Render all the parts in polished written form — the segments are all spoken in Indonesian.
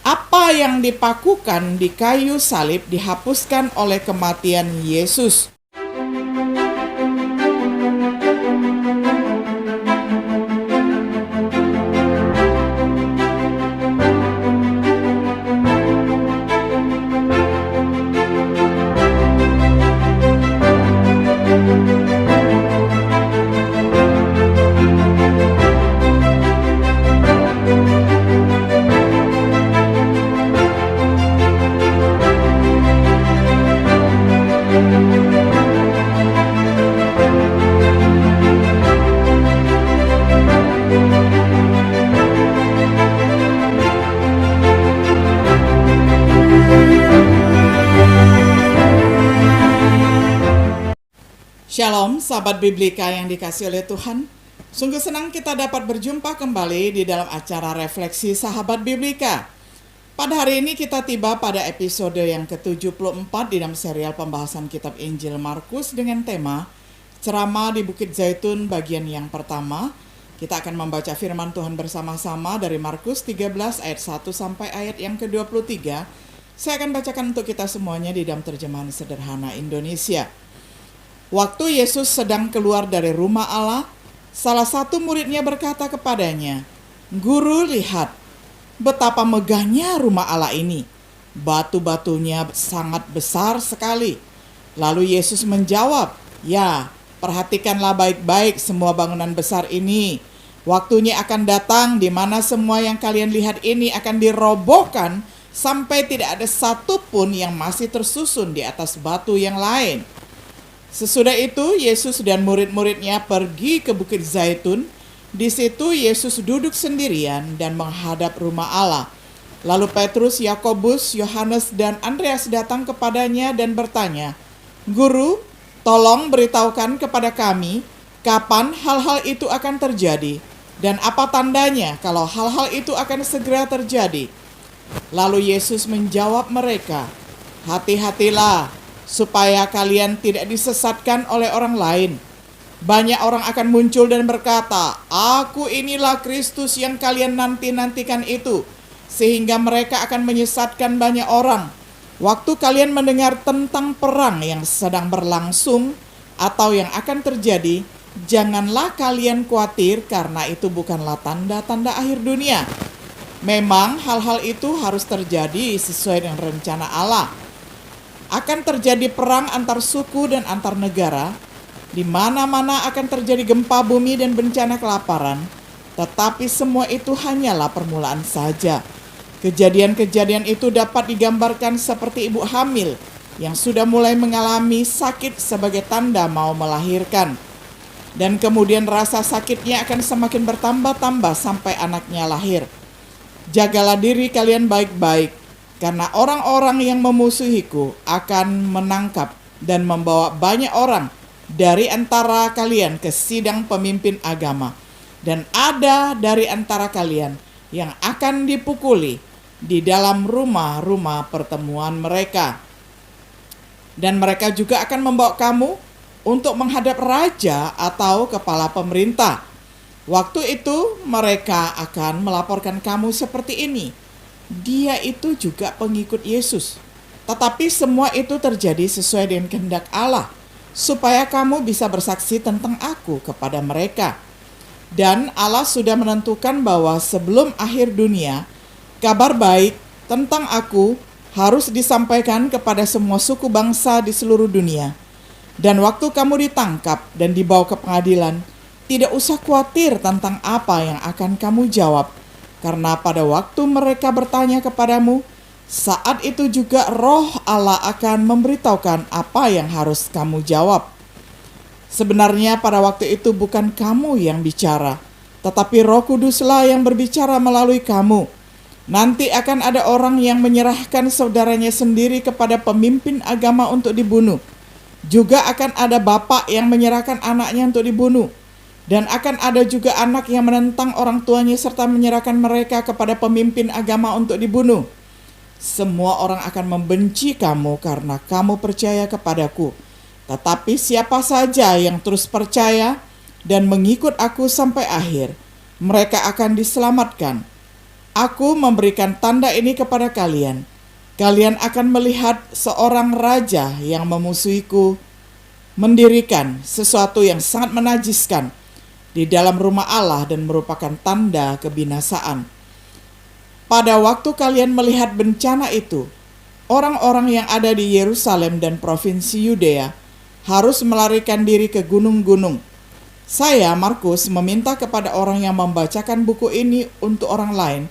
Apa yang dipakukan di kayu salib dihapuskan oleh kematian Yesus. Shalom, sahabat Biblika yang dikasihi oleh Tuhan. Sungguh senang kita dapat berjumpa kembali di dalam acara Refleksi Sahabat Biblika. Pada hari ini kita tiba pada episode yang ke-74 di dalam serial pembahasan kitab Injil Markus dengan tema Ceramah di Bukit Zaitun bagian yang pertama. Kita akan membaca firman Tuhan bersama-sama dari Markus 13 ayat 1 sampai ayat yang ke-23. Saya akan bacakan untuk kita semuanya di dalam terjemahan sederhana Indonesia. Waktu Yesus sedang keluar dari rumah Allah, salah satu muridnya berkata kepadanya, "Guru, lihat, betapa megahnya rumah Allah ini. Batu-batunya sangat besar sekali." Lalu Yesus menjawab, "Ya, perhatikanlah baik-baik semua bangunan besar ini. Waktunya akan datang di mana semua yang kalian lihat ini akan dirobohkan sampai tidak ada satu pun yang masih tersusun di atas batu yang lain." Sesudah itu, Yesus dan murid-muridnya pergi ke Bukit Zaitun. Di situ Yesus duduk sendirian dan menghadap rumah Allah. Lalu Petrus, Yakobus, Yohanes, dan Andreas datang kepadanya dan bertanya, "Guru, tolong beritahukan kepada kami kapan hal-hal itu akan terjadi, dan apa tandanya kalau hal-hal itu akan segera terjadi?" Lalu Yesus menjawab mereka, "Hati-hatilah supaya kalian tidak disesatkan oleh orang lain. Banyak orang akan muncul dan berkata, 'Aku inilah Kristus yang kalian nanti-nantikan itu,' sehingga mereka akan menyesatkan banyak orang. Waktu kalian mendengar tentang perang yang sedang berlangsung atau yang akan terjadi, janganlah kalian khawatir karena itu bukanlah tanda-tanda akhir dunia. Memang hal-hal itu harus terjadi sesuai dengan rencana Allah. Akan terjadi perang antar suku dan antar negara, di mana-mana akan terjadi gempa bumi dan bencana kelaparan, tetapi semua itu hanyalah permulaan saja. Kejadian-kejadian itu dapat digambarkan seperti ibu hamil yang sudah mulai mengalami sakit sebagai tanda mau melahirkan. Dan kemudian rasa sakitnya akan semakin bertambah-tambah sampai anaknya lahir. Jagalah diri kalian baik-baik, karena orang-orang yang memusuhiku akan menangkap dan membawa banyak orang dari antara kalian ke sidang pemimpin agama. Dan ada dari antara kalian yang akan dipukuli di dalam rumah-rumah pertemuan mereka. Dan mereka juga akan membawa kamu untuk menghadap raja atau kepala pemerintah. Waktu itu mereka akan melaporkan kamu seperti ini, 'Dia itu juga pengikut Yesus.' Tetapi semua itu terjadi sesuai dengan kehendak Allah, supaya kamu bisa bersaksi tentang aku kepada mereka. Dan Allah sudah menentukan bahwa sebelum akhir dunia, kabar baik tentang aku harus disampaikan kepada semua suku bangsa di seluruh dunia. Dan waktu kamu ditangkap dan dibawa ke pengadilan, tidak usah khawatir tentang apa yang akan kamu jawab, karena pada waktu mereka bertanya kepadamu, saat itu juga Roh Allah akan memberitahukan apa yang harus kamu jawab. Sebenarnya pada waktu itu bukan kamu yang bicara, tetapi Roh Kuduslah yang berbicara melalui kamu. Nanti akan ada orang yang menyerahkan saudaranya sendiri kepada pemimpin agama untuk dibunuh. Juga akan ada bapak yang menyerahkan anaknya untuk dibunuh. Dan akan ada juga anak yang menentang orang tuanya serta menyerahkan mereka kepada pemimpin agama untuk dibunuh. Semua orang akan membenci kamu karena kamu percaya kepadaku. Tetapi siapa saja yang terus percaya dan mengikut aku sampai akhir, mereka akan diselamatkan. Aku memberikan tanda ini kepada kalian. Kalian akan melihat seorang raja yang memusuhiku mendirikan sesuatu yang sangat menajiskan di dalam rumah Allah dan merupakan tanda kebinasaan. Pada waktu kalian melihat bencana itu, orang-orang yang ada di Yerusalem dan provinsi Yudea harus melarikan diri ke gunung-gunung. Saya, Markus, meminta kepada orang yang membacakan buku ini untuk orang lain,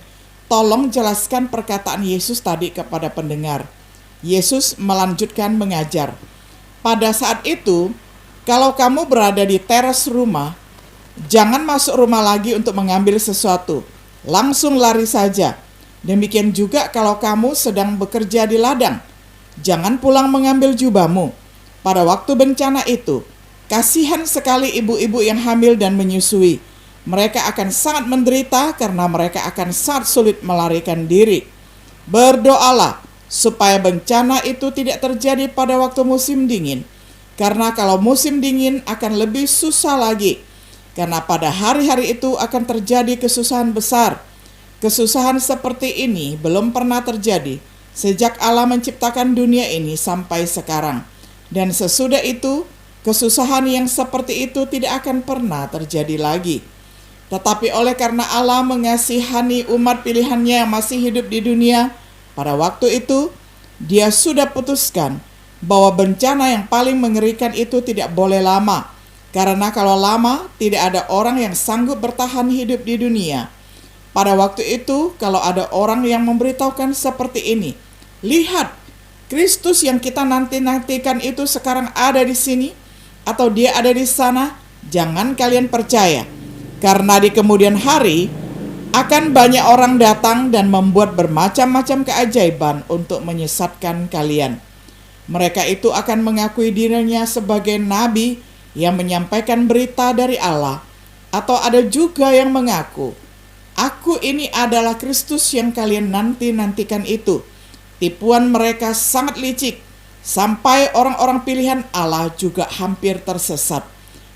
tolong jelaskan perkataan Yesus tadi kepada pendengar. Yesus melanjutkan mengajar. Pada saat itu, kalau kamu berada di teras rumah, jangan masuk rumah lagi untuk mengambil sesuatu. Langsung lari saja. Demikian juga kalau kamu sedang bekerja di ladang, jangan pulang mengambil jubahmu. Pada waktu bencana itu, kasihan sekali ibu-ibu yang hamil dan menyusui. Mereka akan sangat menderita karena mereka akan sangat sulit melarikan diri. Berdoalah supaya bencana itu tidak terjadi pada waktu musim dingin. Karena kalau musim dingin akan lebih susah lagi. Karena pada hari-hari itu akan terjadi kesusahan besar. Kesusahan seperti ini belum pernah terjadi sejak Allah menciptakan dunia ini sampai sekarang. Dan sesudah itu, kesusahan yang seperti itu tidak akan pernah terjadi lagi. Tetapi oleh karena Allah mengasihani umat pilihannya yang masih hidup di dunia, pada waktu itu Dia sudah putuskan bahwa bencana yang paling mengerikan itu tidak boleh lama. Karena kalau lama, tidak ada orang yang sanggup bertahan hidup di dunia. Pada waktu itu, kalau ada orang yang memberitahukan seperti ini, lihat, Kristus yang kita nanti-nantikan itu sekarang ada di sini, atau Dia ada di sana, jangan kalian percaya. Karena di kemudian hari akan banyak orang datang dan membuat bermacam-macam keajaiban untuk menyesatkan kalian. Mereka itu akan mengakui dirinya sebagai nabi yang menyampaikan berita dari Allah. Atau ada juga yang mengaku, aku ini adalah Kristus yang kalian nanti-nantikan itu. Tipuan mereka sangat licik, sampai orang-orang pilihan Allah juga hampir tersesat.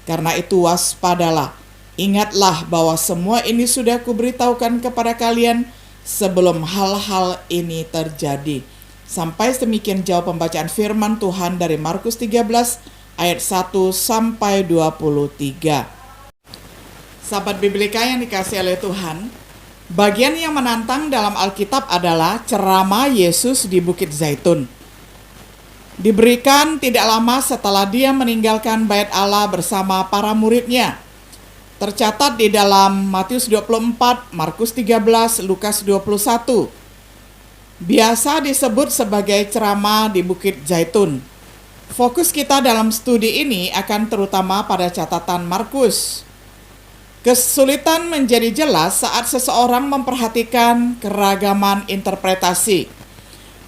Karena itu waspadalah. Ingatlah bahwa semua ini sudah kuberitahukan kepada kalian sebelum hal-hal ini terjadi. Sampai demikian jauh pembacaan firman Tuhan dari Markus 13 ayat 1 sampai 23. Sahabat Biblika yang dikasihi oleh Tuhan, bagian yang menantang dalam Alkitab adalah ceramah Yesus di Bukit Zaitun. Diberikan tidak lama setelah Dia meninggalkan bait Allah bersama para muridnya. Tercatat di dalam Matius 24, Markus 13, Lukas 21. Biasa disebut sebagai ceramah di Bukit Zaitun. Fokus kita dalam studi ini akan terutama pada catatan Markus. Kesulitan menjadi jelas saat seseorang memperhatikan keragaman interpretasi.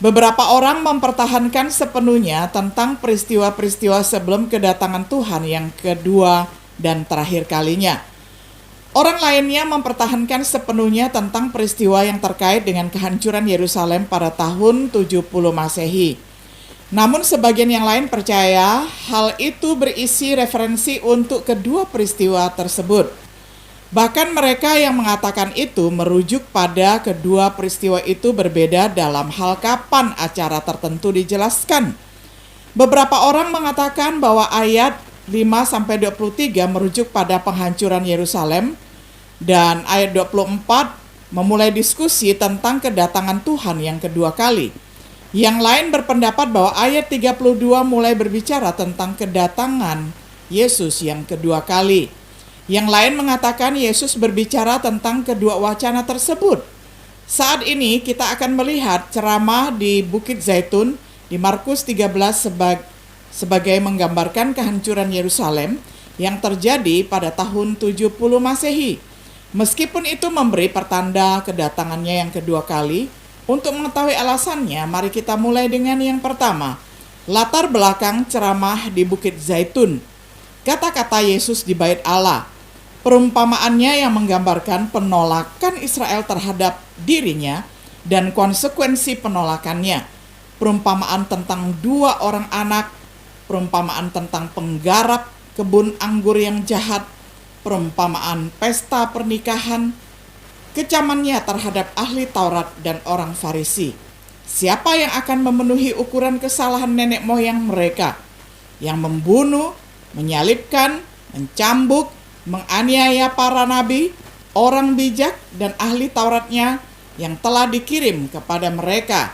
Beberapa orang mempertahankan sepenuhnya tentang peristiwa-peristiwa sebelum kedatangan Tuhan yang kedua dan terakhir kalinya. Orang lainnya mempertahankan sepenuhnya tentang peristiwa yang terkait dengan kehancuran Yerusalem pada tahun 70 Masehi. Namun sebagian yang lain percaya hal itu berisi referensi untuk kedua peristiwa tersebut. Bahkan mereka yang mengatakan itu merujuk pada kedua peristiwa itu berbeda dalam hal kapan acara tertentu dijelaskan. Beberapa orang mengatakan bahwa ayat 5-23 merujuk pada penghancuran Yerusalem, dan ayat 24 memulai diskusi tentang kedatangan Tuhan yang kedua kali. Yang lain berpendapat bahwa ayat 32 mulai berbicara tentang kedatangan Yesus yang kedua kali. Yang lain mengatakan Yesus berbicara tentang kedua wacana tersebut. Saat ini kita akan melihat ceramah di Bukit Zaitun di Markus 13 sebagai menggambarkan kehancuran Yerusalem yang terjadi pada tahun 70 Masehi. Meskipun itu memberi pertanda kedatangannya yang kedua kali, untuk mengetahui alasannya, mari kita mulai dengan yang pertama. Latar belakang ceramah di Bukit Zaitun. Kata-kata Yesus di bait Allah. Perumpamaannya yang menggambarkan penolakan Israel terhadap dirinya dan konsekuensi penolakannya. Perumpamaan tentang dua orang anak, perumpamaan tentang penggarap kebun anggur yang jahat, perumpamaan pesta pernikahan, kecamannya terhadap ahli Taurat dan orang Farisi. Siapa yang akan memenuhi ukuran kesalahan nenek moyang mereka, yang membunuh, menyalibkan, mencambuk, menganiaya para nabi, orang bijak, dan ahli Tauratnya yang telah dikirim kepada mereka.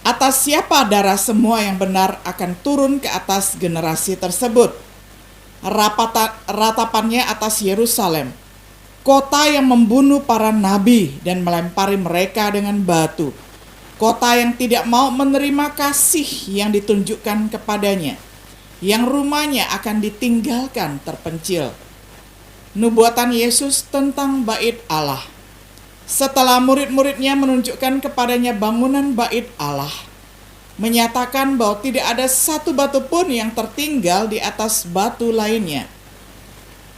Atas siapa darah semua yang benar akan turun ke atas generasi tersebut. Ratapannya atas Yerusalem, kota yang membunuh para nabi dan melempari mereka dengan batu, kota yang tidak mau menerima kasih yang ditunjukkan kepadanya, yang rumahnya akan ditinggalkan terpencil. Nubuatan Yesus tentang bait Allah. Setelah murid-muridnya menunjukkan kepadanya bangunan bait Allah, menyatakan bahwa tidak ada satu batu pun yang tertinggal di atas batu lainnya.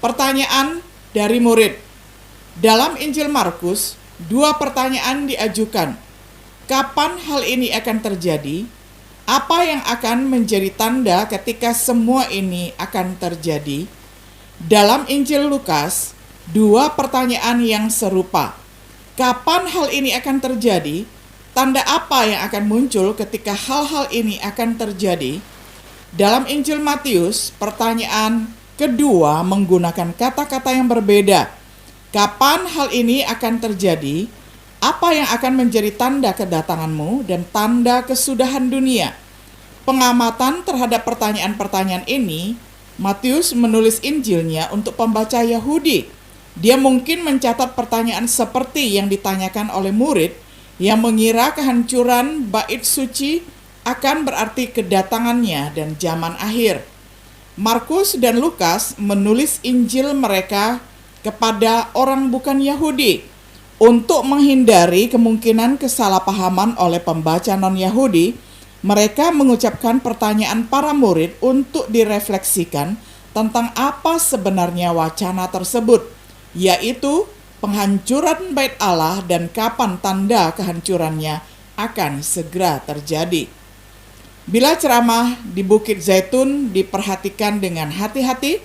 Pertanyaan dari murid. Dalam Injil Markus, 2 pertanyaan diajukan. Kapan hal ini akan terjadi? Apa yang akan menjadi tanda ketika semua ini akan terjadi? Dalam Injil Lukas, 2 pertanyaan yang serupa. Kapan hal ini akan terjadi? Tanda apa yang akan muncul ketika hal-hal ini akan terjadi? Dalam Injil Matius, pertanyaan kedua menggunakan kata-kata yang berbeda. Kapan hal ini akan terjadi? Apa yang akan menjadi tanda kedatanganmu dan tanda kesudahan dunia? Pengamatan terhadap pertanyaan-pertanyaan ini, Matius menulis Injilnya untuk pembaca Yahudi. Dia mungkin mencatat pertanyaan seperti yang ditanyakan oleh murid yang mengira kehancuran bait suci akan berarti kedatangannya dan zaman akhir. Markus dan Lukas menulis Injil mereka kepada orang bukan Yahudi untuk menghindari kemungkinan kesalahpahaman oleh pembaca non-Yahudi. Mereka mengucapkan pertanyaan para murid untuk direfleksikan tentang apa sebenarnya wacana tersebut, yaitu penghancuran bait Allah dan kapan tanda kehancurannya akan segera terjadi. Bila ceramah di Bukit Zaitun diperhatikan dengan hati-hati,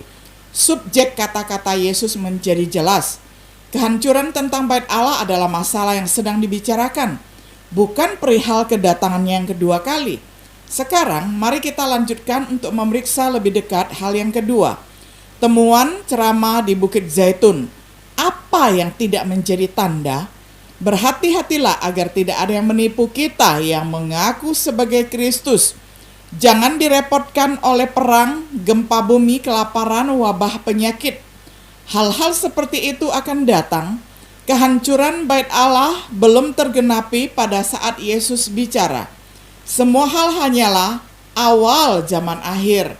subjek kata-kata Yesus menjadi jelas. Kehancuran tentang bait Allah adalah masalah yang sedang dibicarakan, bukan perihal kedatangannya yang kedua kali. Sekarang, mari kita lanjutkan untuk memeriksa lebih dekat hal yang kedua. Temuan ceramah di Bukit Zaitun. Apa yang tidak menjadi tanda? Berhati-hatilah agar tidak ada yang menipu kita yang mengaku sebagai Kristus. Jangan direpotkan oleh perang, gempa bumi, kelaparan, wabah, penyakit. Hal-hal seperti itu akan datang. Kehancuran bait Allah belum tergenapi pada saat Yesus bicara. Semua hal hanyalah awal zaman akhir.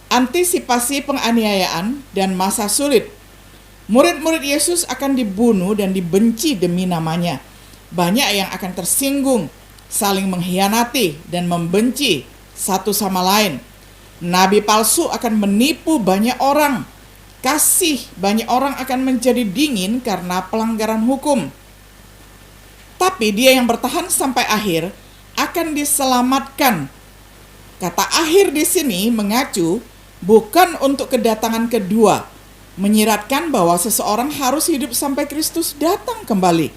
Antisipasi penganiayaan dan masa sulit. Murid-murid Yesus akan dibunuh dan dibenci demi namanya. Banyak yang akan tersinggung, saling mengkhianati dan membenci satu sama lain. Nabi palsu akan menipu banyak orang. Kasih banyak orang akan menjadi dingin karena pelanggaran hukum. Tapi dia yang bertahan sampai akhir akan diselamatkan. Kata akhir di sini mengacu bukan untuk kedatangan kedua, menyiratkan bahwa seseorang harus hidup sampai Kristus datang kembali,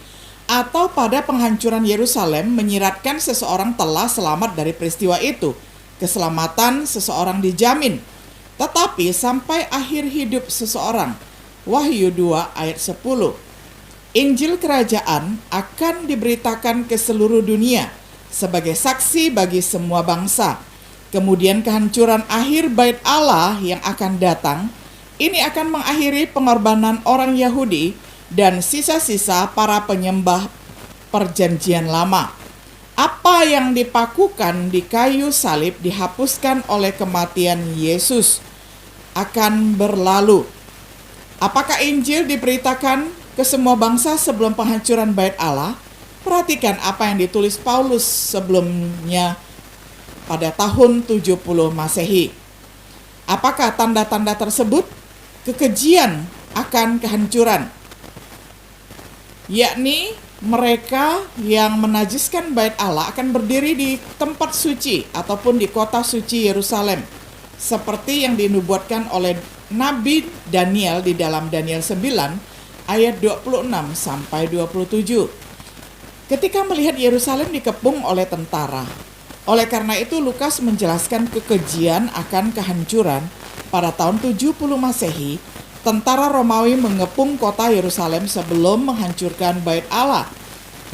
atau pada penghancuran Yerusalem menyiratkan seseorang telah selamat dari peristiwa itu. Keselamatan seseorang dijamin, tetapi sampai akhir hidup seseorang. Wahyu 2 ayat 10. Injil kerajaan akan diberitakan ke seluruh dunia sebagai saksi bagi semua bangsa. Kemudian kehancuran akhir bait Allah yang akan datang, ini akan mengakhiri pengorbanan orang Yahudi dan sisa-sisa para penyembah perjanjian lama. Apa yang dipakukan di kayu salib dihapuskan oleh kematian Yesus akan berlalu. Apakah Injil diberitakan ke semua bangsa sebelum penghancuran bait Allah? Perhatikan apa yang ditulis Paulus sebelumnya pada tahun 70 Masehi. Apakah tanda-tanda tersebut? Kekejian akan kehancuran, yakni mereka yang menajiskan bait Allah akan berdiri di tempat suci ataupun di kota suci Yerusalem, seperti yang dinubuatkan oleh Nabi Daniel di dalam Daniel 9 ayat 26 sampai 27. Ketika melihat Yerusalem dikepung oleh tentara, oleh karena itu Lukas menjelaskan kekejian akan kehancuran pada tahun 70 Masehi. Tentara Romawi mengepung kota Yerusalem sebelum menghancurkan Bait Allah.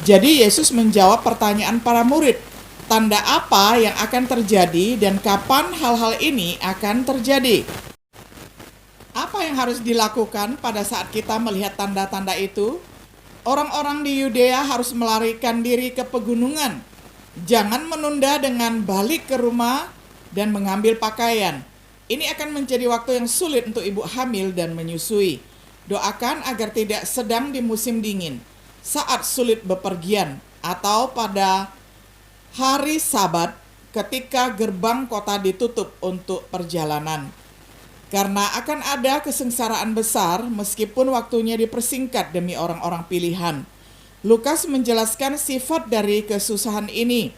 Jadi Yesus menjawab pertanyaan para murid, tanda apa yang akan terjadi dan kapan hal-hal ini akan terjadi? Apa yang harus dilakukan pada saat kita melihat tanda-tanda itu? Orang-orang di Yudea harus melarikan diri ke pegunungan. Jangan menunda dengan balik ke rumah dan mengambil pakaian. Ini akan menjadi waktu yang sulit untuk ibu hamil dan menyusui. Doakan agar tidak sedang di musim dingin, saat sulit bepergian, atau pada hari Sabat ketika gerbang kota ditutup untuk perjalanan. Karena akan ada kesengsaraan besar meskipun waktunya dipersingkat demi orang-orang pilihan. Lukas menjelaskan sifat dari kesusahan ini.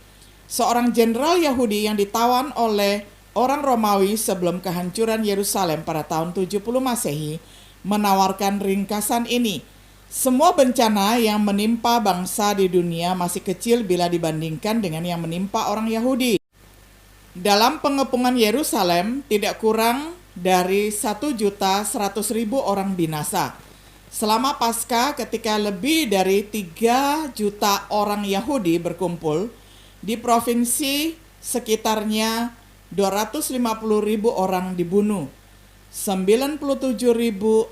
Seorang jenderal Yahudi yang ditawan oleh orang Romawi sebelum kehancuran Yerusalem pada tahun 70 Masehi menawarkan ringkasan ini. Semua bencana yang menimpa bangsa di dunia masih kecil bila dibandingkan dengan yang menimpa orang Yahudi. Dalam pengepungan Yerusalem tidak kurang dari 1.100.000 orang binasa. Selama Paskah ketika lebih dari 3 juta orang Yahudi berkumpul, di provinsi sekitarnya 250.000 orang dibunuh, 97.000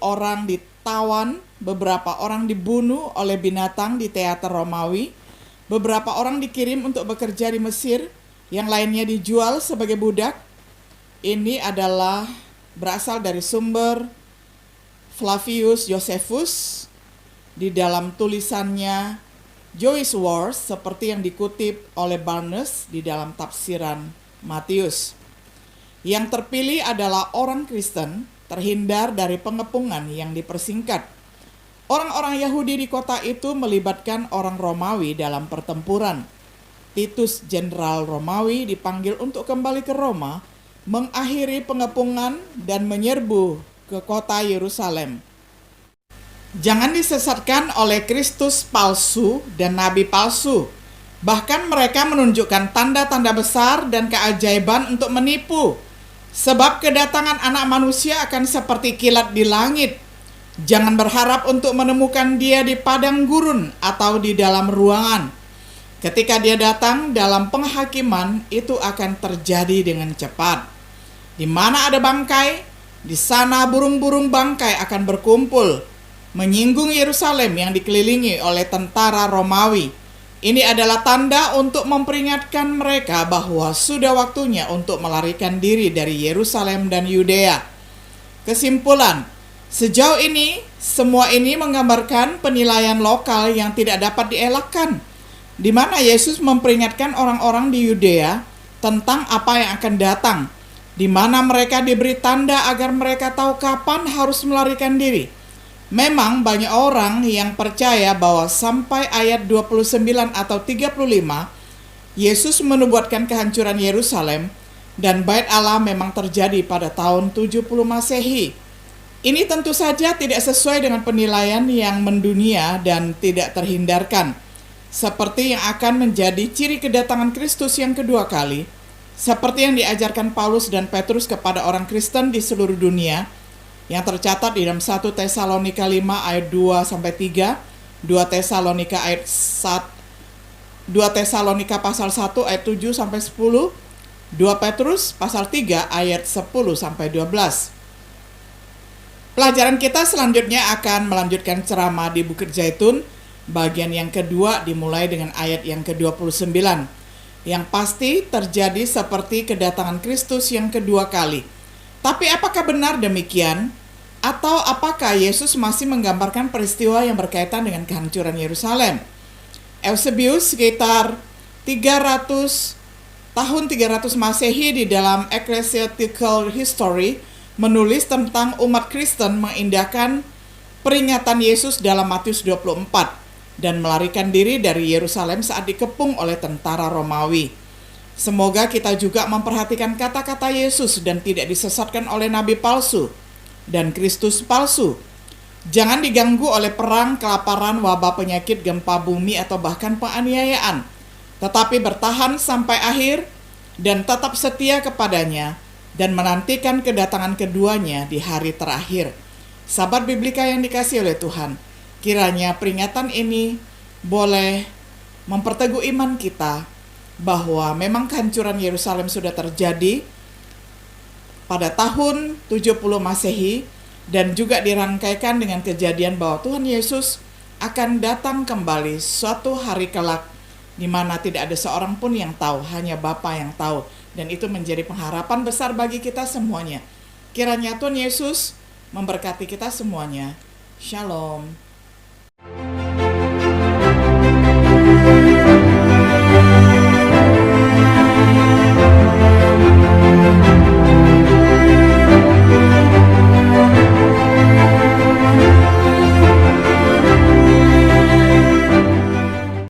orang ditawan, beberapa orang dibunuh oleh binatang di teater Romawi, beberapa orang dikirim untuk bekerja di Mesir, yang lainnya dijual sebagai budak. Ini adalah berasal dari sumber Flavius Josephus di dalam tulisannya Jewish Wars, seperti yang dikutip oleh Barnes di dalam tafsiran Matius. Yang terpilih adalah orang Kristen terhindar dari pengepungan yang dipersingkat. Orang-orang Yahudi di kota itu melibatkan orang Romawi dalam pertempuran. Titus, jenderal Romawi, dipanggil untuk kembali ke Roma, mengakhiri pengepungan dan menyerbu ke kota Yerusalem. Jangan disesatkan oleh Kristus palsu dan nabi palsu. Bahkan mereka menunjukkan tanda-tanda besar dan keajaiban untuk menipu. Sebab kedatangan anak manusia akan seperti kilat di langit. Jangan berharap untuk menemukan dia di padang gurun atau di dalam ruangan. Ketika dia datang dalam penghakiman, itu akan terjadi dengan cepat. Di mana ada bangkai, di sana burung-burung bangkai akan berkumpul, menyinggung Yerusalem yang dikelilingi oleh tentara Romawi. Ini adalah tanda untuk memperingatkan mereka bahwa sudah waktunya untuk melarikan diri dari Yerusalem dan Yudea. Kesimpulan, sejauh ini, semua ini menggambarkan penilaian lokal yang tidak dapat dielakkan, di mana Yesus memperingatkan orang-orang di Yudea tentang apa yang akan datang, di mana mereka diberi tanda agar mereka tahu kapan harus melarikan diri. Memang banyak orang yang percaya bahwa sampai ayat 29 atau 35, Yesus menubuatkan kehancuran Yerusalem dan Bait Allah memang terjadi pada tahun 70 Masehi. Ini tentu saja tidak sesuai dengan penilaian yang mendunia dan tidak terhindarkan, seperti yang akan menjadi ciri kedatangan Kristus yang kedua kali, seperti yang diajarkan Paulus dan Petrus kepada orang Kristen di seluruh dunia, yang tercatat di dalam 1 Tesalonika 5 ayat 2-3, 2 Tesalonika ayat 1, 2 Tesalonika pasal 1 ayat 7-10, 2 Petrus pasal 3 ayat 10-12. Pelajaran kita selanjutnya akan melanjutkan ceramah di Bukit Zaitun, bagian yang kedua dimulai dengan ayat yang ke-29. Yang pasti terjadi seperti kedatangan Kristus yang kedua kali. Tapi apakah benar demikian? Atau apakah Yesus masih menggambarkan peristiwa yang berkaitan dengan kehancuran Yerusalem? Eusebius sekitar 300 Masehi di dalam Ecclesiastical History menulis tentang umat Kristen mengindahkan peringatan Yesus dalam Matius 24 dan melarikan diri dari Yerusalem saat dikepung oleh tentara Romawi. Semoga kita juga memperhatikan kata-kata Yesus dan tidak disesatkan oleh nabi palsu dan Kristus palsu. Jangan diganggu oleh perang, kelaparan, wabah, penyakit, gempa bumi, atau bahkan penganiayaan. Tetapi bertahan sampai akhir dan tetap setia kepadanya dan menantikan kedatangan keduanya di hari terakhir. Sahabat Biblika yang dikasihi oleh Tuhan, kiranya peringatan ini boleh memperteguh iman kita bahwa memang kehancuran Yerusalem sudah terjadi pada tahun 70 Masehi dan juga dirangkaikan dengan kejadian bahwa Tuhan Yesus akan datang kembali suatu hari kelak di mana tidak ada seorang pun yang tahu, hanya Bapa yang tahu. Dan itu menjadi pengharapan besar bagi kita semuanya. Kiranya Tuhan Yesus memberkati kita semuanya. Shalom.